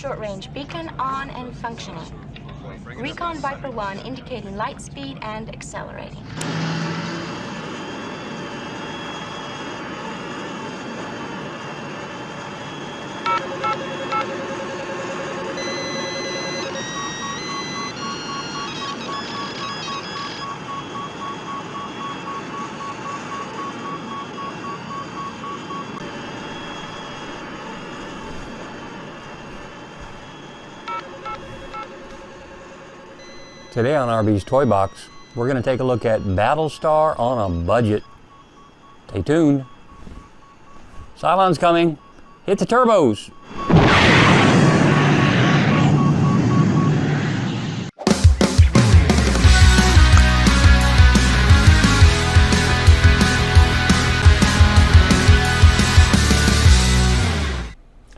short-range beacon on and functioning. Recon Viper 1 indicating light speed and accelerating. Today on RB's Toy Box, we're going to take a look at Battlestar on a budget. Stay tuned. Cylon's coming. Hit the turbos.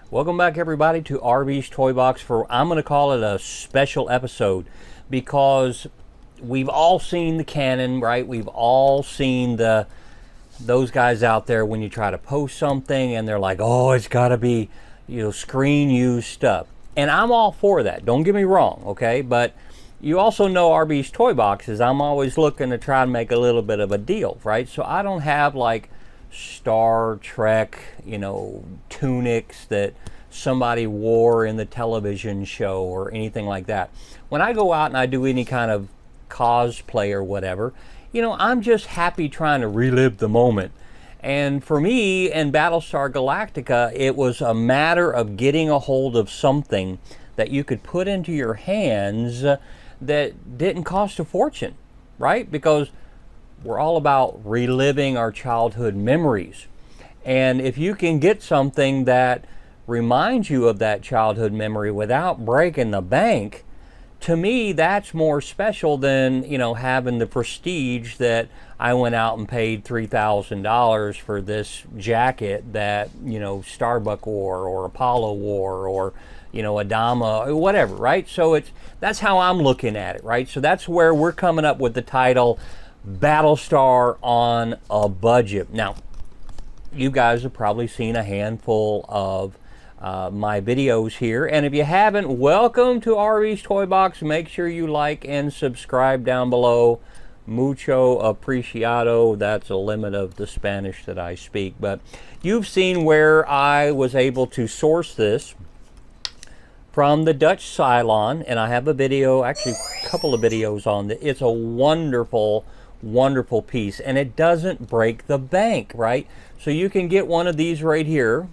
Welcome back, everybody, to RB's Toy Box for, I'm going to call it a special episode, because we've all seen the canon, right? We've all seen those guys out there when you try to post something and they're like, oh, it's got to be, screen used stuff. And I'm all for that. Don't get me wrong, okay? But you also know RB's Toy Boxes. I'm always looking to try and make a little bit of a deal, right? So I don't have like Star Trek, tunics that somebody wore in the television show or anything like that. When I go out and I do any kind of cosplay or whatever, I'm just happy trying to relive the moment. And for me in Battlestar Galactica, it was a matter of getting a hold of something that you could put into your hands that didn't cost a fortune, right? Because we're all about reliving our childhood memories. And if you can get something that reminds you of that childhood memory without breaking the bank, to me that's more special than having the prestige that I went out and paid $3,000 for this jacket that Starbuck wore or Apollo wore or Adama or whatever, right? So that's how I'm looking at it, right? So that's where we're coming up with the title Battlestar on a budget. Now, you guys have probably seen a handful of my videos here, and if you haven't, welcome to RB's Toy Box. Make sure you like and subscribe down below. Mucho apreciado. That's a limit of the Spanish that I speak, but you've seen where I was able to source this from the Dutch Cylon, and I have a video, actually a couple of videos on it. It's a wonderful piece, and it doesn't break the bank, right? So you can get one of these right here,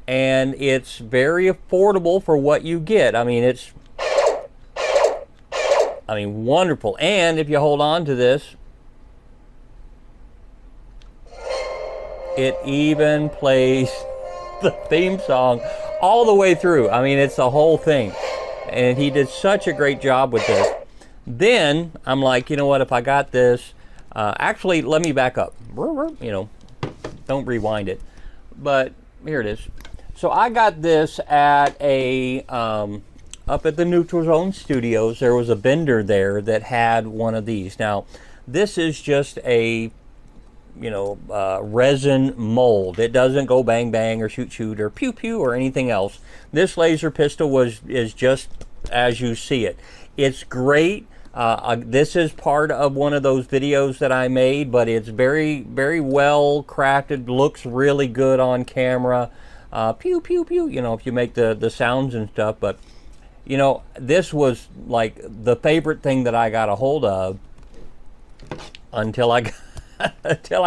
and it's very affordable for what you get. I mean, wonderful. And if you hold on to this, it even plays the theme song all the way through. I mean, it's the whole thing. And he did such a great job with this. Then I'm like, you know what, if I got this, actually, let me back up. Don't rewind it. But here it is. So I got this at up at the Neutral Zone Studios. There was a vendor there that had one of these. Now, this is just a, resin mold. It doesn't go bang bang or shoot shoot or pew pew or anything else. This laser pistol is just as you see it. It's great. This is part of one of those videos that I made, but it's very, very well crafted. Looks really good on camera. Pew pew pew. If you make the sounds and stuff. But this was like the favorite thing that I got a hold of until I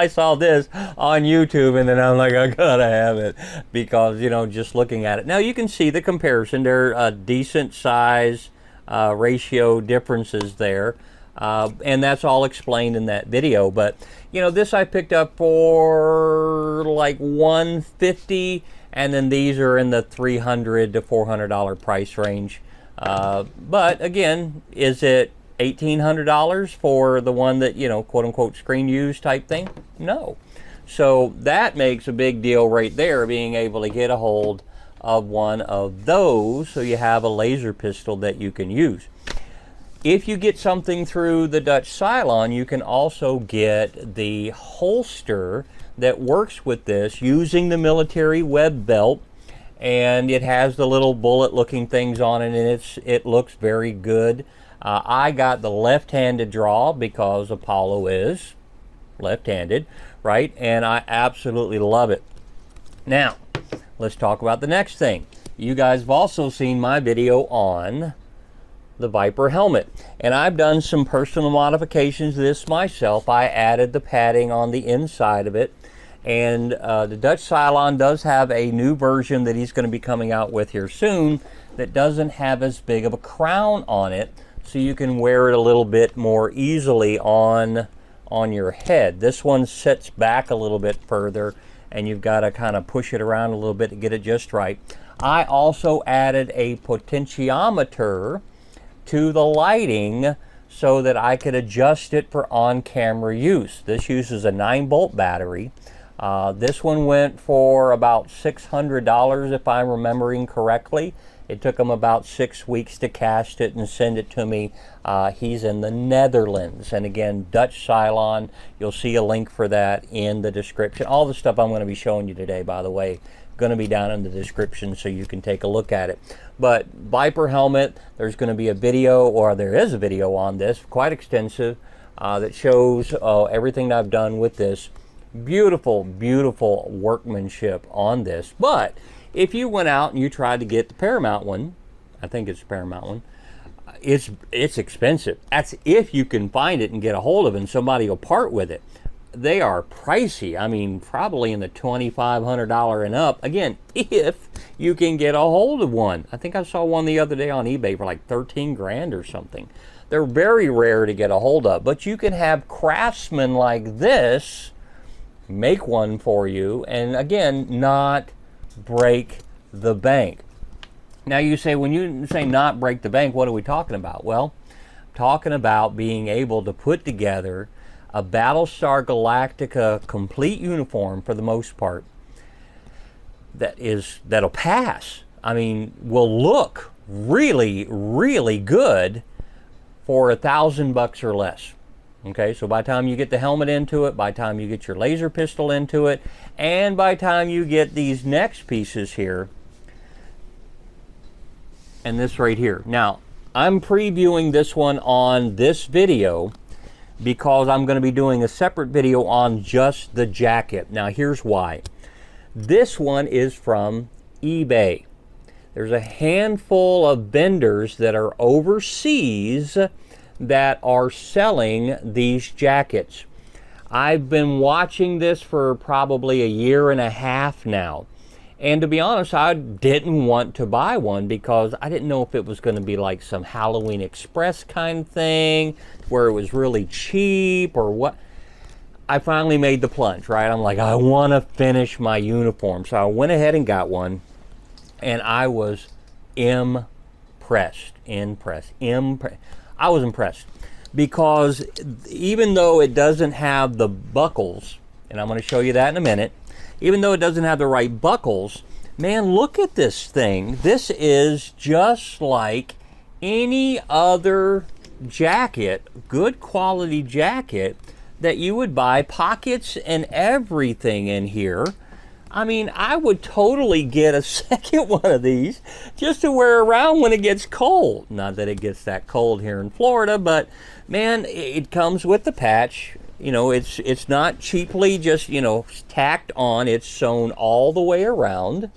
saw this on YouTube, and then I'm like, I gotta have it, because just looking at it now, you can see the comparison. There are decent size ratio differences there, and that's all explained in that video. But this I picked up for like $150, and then these are in the $300 to $400 price range. But again, is it $1,800 for the one that, quote unquote screen used type thing? No. So that makes a big deal right there, being able to get a hold of one of those, so you have a laser pistol that you can use. If you get something through the Dutch Cylon, you can also get the holster that works with this using the military web belt. and it has the little bullet looking things on it, and it looks very good. I got the left-handed draw because Apollo is left-handed, right? And I absolutely love it. Now, let's talk about the next thing. You guys have also seen my video on the Viper helmet, and I've done some personal modifications to this myself. I added the padding on the inside of it, and the Dutch Cylon does have a new version that he's going to be coming out with here soon that doesn't have as big of a crown on it, so you can wear it a little bit more easily on your head. This one sits back a little bit further, and you've got to kind of push it around a little bit to get it just right. I also added a potentiometer to the lighting so that I could adjust it for on-camera use. This uses a 9-volt battery. This one went for about $600 if I'm remembering correctly. It took him about 6 weeks to cast it and send it to me. He's in the Netherlands. And again, Dutch Cylon, you'll see a link for that in the description. All the stuff I'm going to be showing you today, by the way, going to be down in the description so you can take a look at it. But Viper helmet, there's going to be a video, or there is a video on this, quite extensive, that shows everything that I've done with this. Beautiful, beautiful workmanship on this. But if you went out and you tried to get the Paramount one, I think it's the Paramount one, it's expensive. That's if you can find it and get a hold of it and somebody will part with it. They are pricey. I mean, probably in the $2,500 and up. Again, if you can get a hold of one. I think I saw one the other day on eBay for like 13 grand or something. They're very rare to get a hold of, but you can have craftsmen like this make one for you, and again, not break the bank. Now you say, when you say not break the bank, what are we talking about? Well, I'm talking about being able to put together a Battlestar Galactica complete uniform, for the most part, that'll pass. I mean, will look really, really good for $1,000 or less. Okay, so by the time you get the helmet into it, by the time you get your laser pistol into it, and by the time you get these next pieces here, and this right here. Now, I'm previewing this one on this video because I'm going to be doing a separate video on just the jacket. Now, here's why. This one is from eBay. There's a handful of vendors that are overseas that are selling these jackets. I've been watching this for probably 1.5 years now. And to be honest, I didn't want to buy one because I didn't know if it was going to be like some Halloween Express kind of thing where it was really cheap or what. I finally made the plunge, right? I'm like, I want to finish my uniform. So I went ahead and got one, and I was impressed. I was impressed because even though it doesn't have the buckles, and I'm going to show you that in a minute, even though it doesn't have the right buckles, man, look at this thing. This is just like any other jacket, good quality jacket that you would buy, pockets and everything in here. I mean, I would totally get a second one of these just to wear around when it gets cold. Not that it gets that cold here in Florida, but man, it comes with the patch. You know, it's not cheaply just, you know, tacked on. It's sewn all the way around.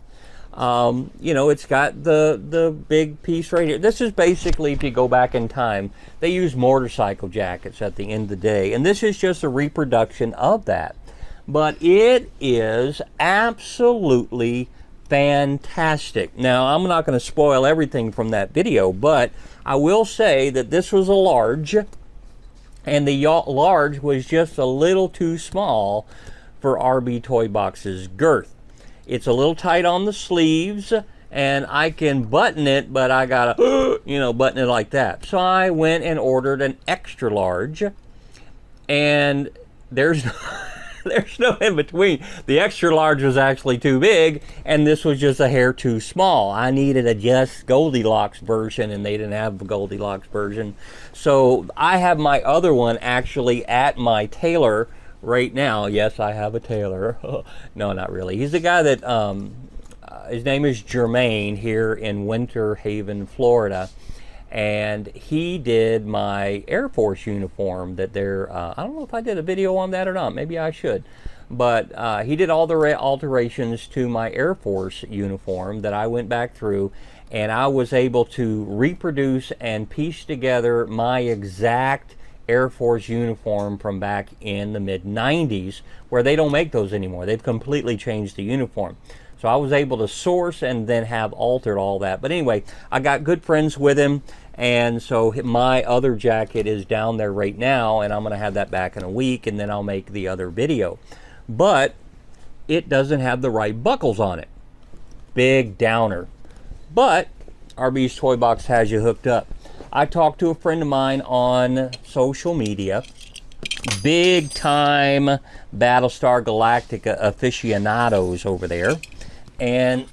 You know, it's got the big piece right here. This is basically, if you go back in time, they use motorcycle jackets at the end of the day. And this is just a reproduction of that. But it is absolutely fantastic. Now, I'm not going to spoil everything from that video, but I will say that this was a large. And the large was just a little too small for RB Toy Box's girth. It's a little tight on the sleeves, and I can button it, but I gotta, you know, button it like that. So I went and ordered an extra large, and there's no in between. The extra large was actually too big, and this was just a hair too small. I needed a just Goldilocks version, and they didn't have a Goldilocks version. So I have my other one actually at my tailor right now. Yes, I have a tailor. No, not really. He's the guy that his name is Jermaine here in Winter Haven, Florida. And he did my Air Force uniform that they're, I don't know if I did a video on that or not, maybe I should. But he did all the alterations to my Air Force uniform that I went back through, and I was able to reproduce and piece together my exact Air Force uniform from back in the mid-90s, where they don't make those anymore. They've completely changed the uniform. So I was able to source and then have altered all that. But anyway, I got good friends with him, and so my other jacket is down there right now, and I'm going to have that back in a week, and then I'll make the other video. But it doesn't have the right buckles on it. Big downer. But RB's Toy Box has you hooked up. I talked to a friend of mine on social media, big time Battlestar Galactica aficionados over there, and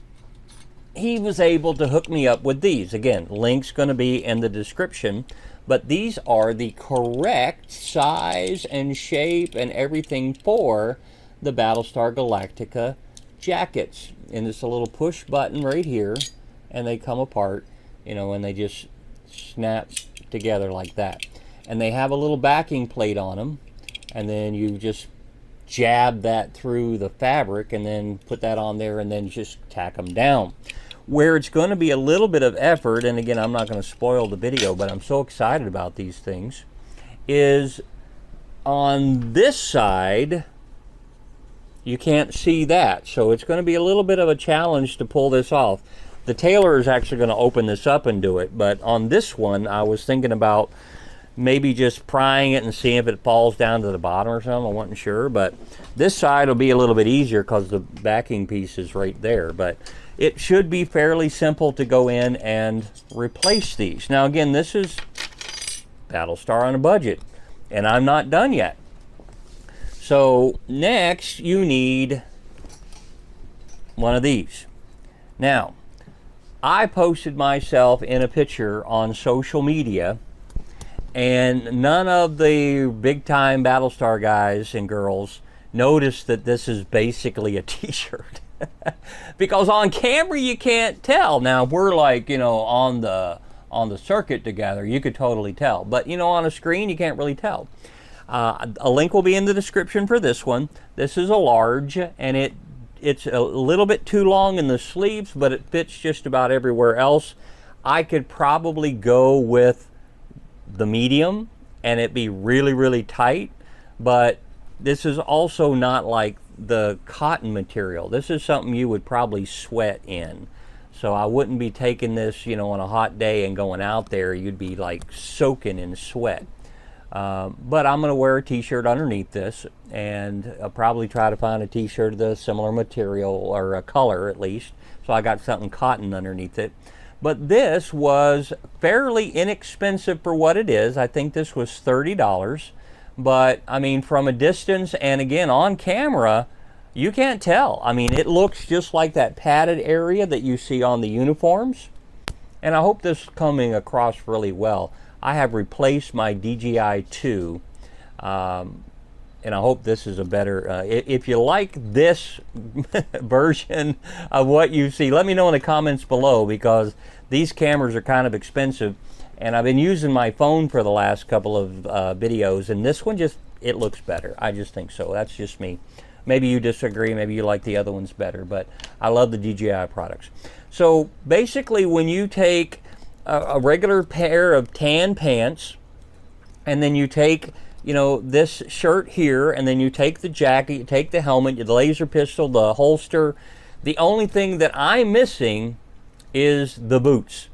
he was able to hook me up with these. Again, link's going to be in the description, but these are the correct size and shape and everything for the Battlestar Galactica jackets. And it's a little push button right here, and they come apart, you know, and they just snap together like that. And they have a little backing plate on them, and then you just jab that through the fabric and then put that on there and then just tack them down. Where it's going to be a little bit of effort, and again, I'm not going to spoil the video, but I'm so excited about these things, is on this side, you can't see that. So it's going to be a little bit of a challenge to pull this off. The tailor is actually going to open this up and do it, but on this one, I was thinking about maybe just prying it and seeing if it falls down to the bottom or something. I wasn't sure, but this side will be a little bit easier because the backing piece is right there. But it should be fairly simple to go in and replace these. Now again, this is Battlestar on a budget, and I'm not done yet. So next you need one of these. Now, I posted myself in a picture on social media, and none of the big time Battlestar guys and girls noticed that this is basically a t-shirt. Because on camera you can't tell. Now we're like, you know, on the circuit together, you could totally tell. But you know, on a screen you can't really tell. A link will be in the description for this one. This is a large, and it's a little bit too long in the sleeves, but it fits just about everywhere else. I could probably go with the medium and it be really, really tight, but this is also not like the cotton material. This is something you would probably sweat in. So I wouldn't be taking this, you know, on a hot day and going out there. You'd be like soaking in sweat. But I'm going to wear a t-shirt underneath this, and I'll probably try to find a t-shirt of the similar material, or a color at least, so I got something cotton underneath it. But this was fairly inexpensive for what it is. I think this was $30, but I mean, from a distance and again on camera, you can't tell. I mean, it looks just like that padded area that you see on the uniforms, and I hope this is coming across really well. I have replaced my DJI-2, and I hope this is a better, if you like this version of what you see, let me know in the comments below, because these cameras are kind of expensive, and I've been using my phone for the last couple of videos, and this one just, it looks better. I just think so. That's just me. Maybe you disagree, maybe you like the other ones better, but I love the DJI products. So basically, when you take a regular pair of tan pants, and then you take, you know, this shirt here, and then you take the jacket, you take the helmet, the laser pistol, the holster. The only thing that I'm missing is the boots.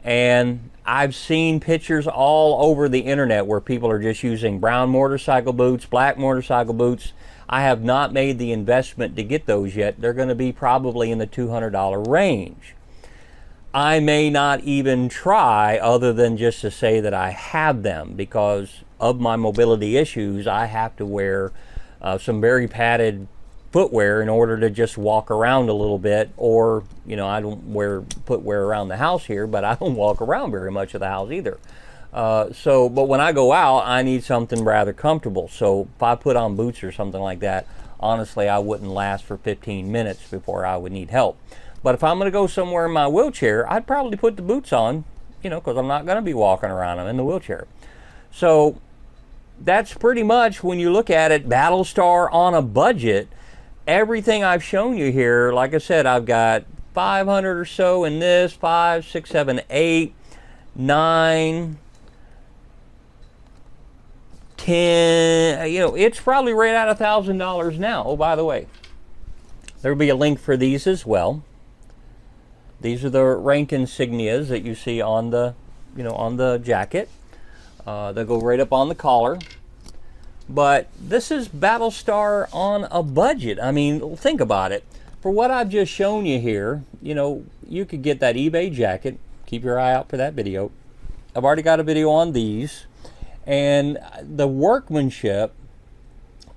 And I've seen pictures all over the internet where people are just using brown motorcycle boots, black motorcycle boots. I have not made the investment to get those yet. They're going to be probably in the $200 range. I may not even try, other than just to say that I have them, because of my mobility issues. I have to wear some very padded footwear in order to just walk around a little bit, or, you know, I don't wear footwear around the house here, but I don't walk around very much of the house either. But when I go out, I need something rather comfortable. So if I put on boots or something like that, honestly, I wouldn't last for 15 minutes before I would need help. But if I'm going to go somewhere in my wheelchair, I'd probably put the boots on, you know, because I'm not going to be walking around them in the wheelchair. So that's pretty much, when you look at it, Battlestar on a budget. Everything I've shown you here, like I said, I've got 500 or so in this, 5, 6, 7, 8, 9, 10, you know, it's probably right at $1,000 now. Oh, by the way, there'll be a link for these as well. These are the rank insignias that you see on the, you know, on the jacket. They'll go right up on the collar. But this is Battlestar on a budget. I mean, think about it. For what I've just shown you here, you know, you could get that eBay jacket. Keep your eye out for that video. I've already got a video on these. And the workmanship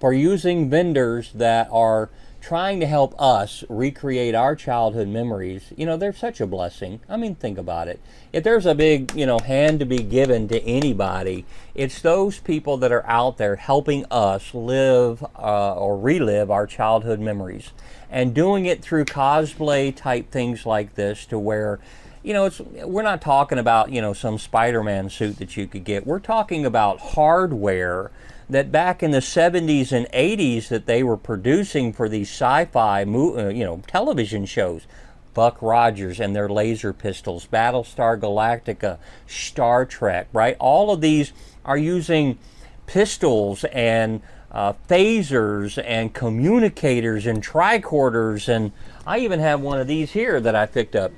for using vendors that are trying to help us recreate our childhood memories, you know, they're such a blessing. I mean, think about it. If there's a big, you know, hand to be given to anybody, it's those people that are out there helping us live or relive our childhood memories, and doing it through cosplay type things like this, to where, you know, we're not talking about, you know, some Spider-Man suit that you could get. We're talking about hardware that back in the 70s and 80s that they were producing for these sci-fi, you know, television shows. Buck Rogers and their laser pistols, Battlestar Galactica, Star Trek, right? All of these are using pistols and phasers and communicators and tricorders, and I even have one of these here that I picked up.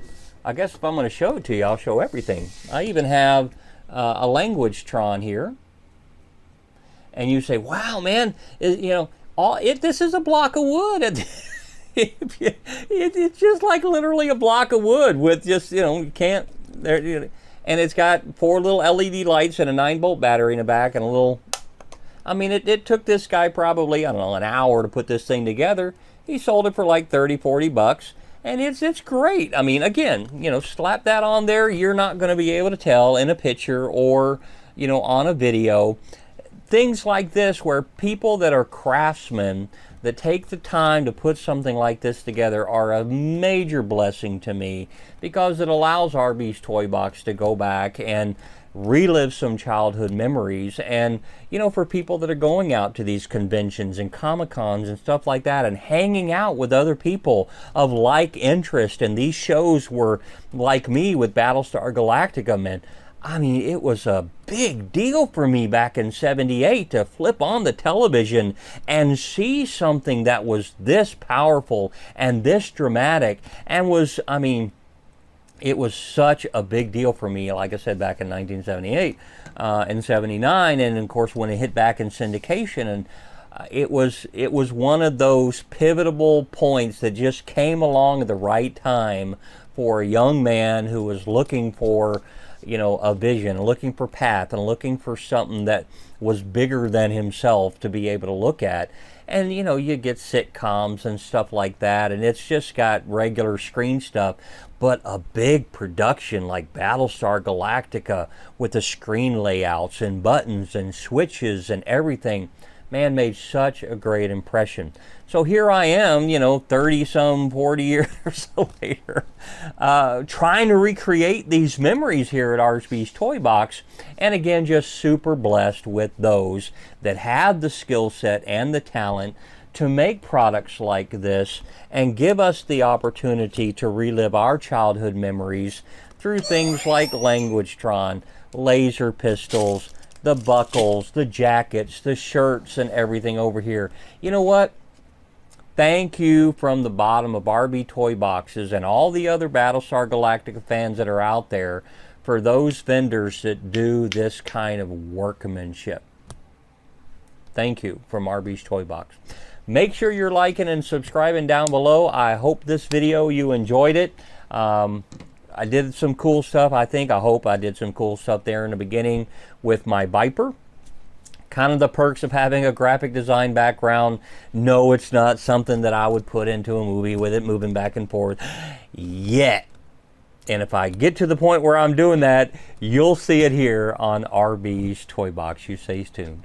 I guess if I'm going to show it to you, I'll show everything. I even have a Languatron here. And you say, wow, man, you know, this is a block of wood. It's just like literally a block of wood with just, you know, you can't, there, you know, and it's got 4 little LED lights and a 9-volt battery in the back and a little, I mean, it took this guy probably, I don't know, an hour to put this thing together. He sold it for like 30, 40 bucks. And it's great. I mean, again, you know, slap that on there. You're not going to be able to tell in a picture or, you know, on a video. Things like this, where people that are craftsmen that take the time to put something like this together, are a major blessing to me, because it allows RB's Toy Box to go back and relive some childhood memories. And, you know, for people that are going out to these conventions and Comic-Cons and stuff like that, and hanging out with other people of like interest, and these shows were like me with Battlestar Galactica, man. I mean, it was a big deal for me back in '78 to flip on the television and see something that was this powerful and this dramatic, and was, I mean, it was such a big deal for me, like I said, back in 1978 and 79, and of course when it hit back in syndication, and it was one of those pivotal points that just came along at the right time for a young man who was looking for, you know, a vision, looking for path, and looking for something that was bigger than himself to be able to look at. And, you know, you get sitcoms and stuff like that, and it's just got regular screen stuff. But a big production like Battlestar Galactica with the screen layouts and buttons and switches and everything, man, made such a great impression. So here I am, you know, 30-some, 40 years later, trying to recreate these memories here at RB's Toy Box. And again, just super blessed with those that have the skill set and the talent to make products like this and give us the opportunity to relive our childhood memories through things like Languatron, laser pistols, the buckles, the jackets, the shirts, and everything over here. You know what? Thank you from the bottom of RB Toy Boxes and all the other Battlestar Galactica fans that are out there for those vendors that do this kind of workmanship. Thank you from RB's Toy Box. Make sure you're liking and subscribing down below. I hope this video you enjoyed it. I did some cool stuff, I hope I did some cool stuff there in the beginning with my Viper. Kind of the perks of having a graphic design background. No, it's not something that I would put into a movie with it moving back and forth yet. And if I get to the point where I'm doing that, you'll see it here on RB's Toy Box. You stay tuned.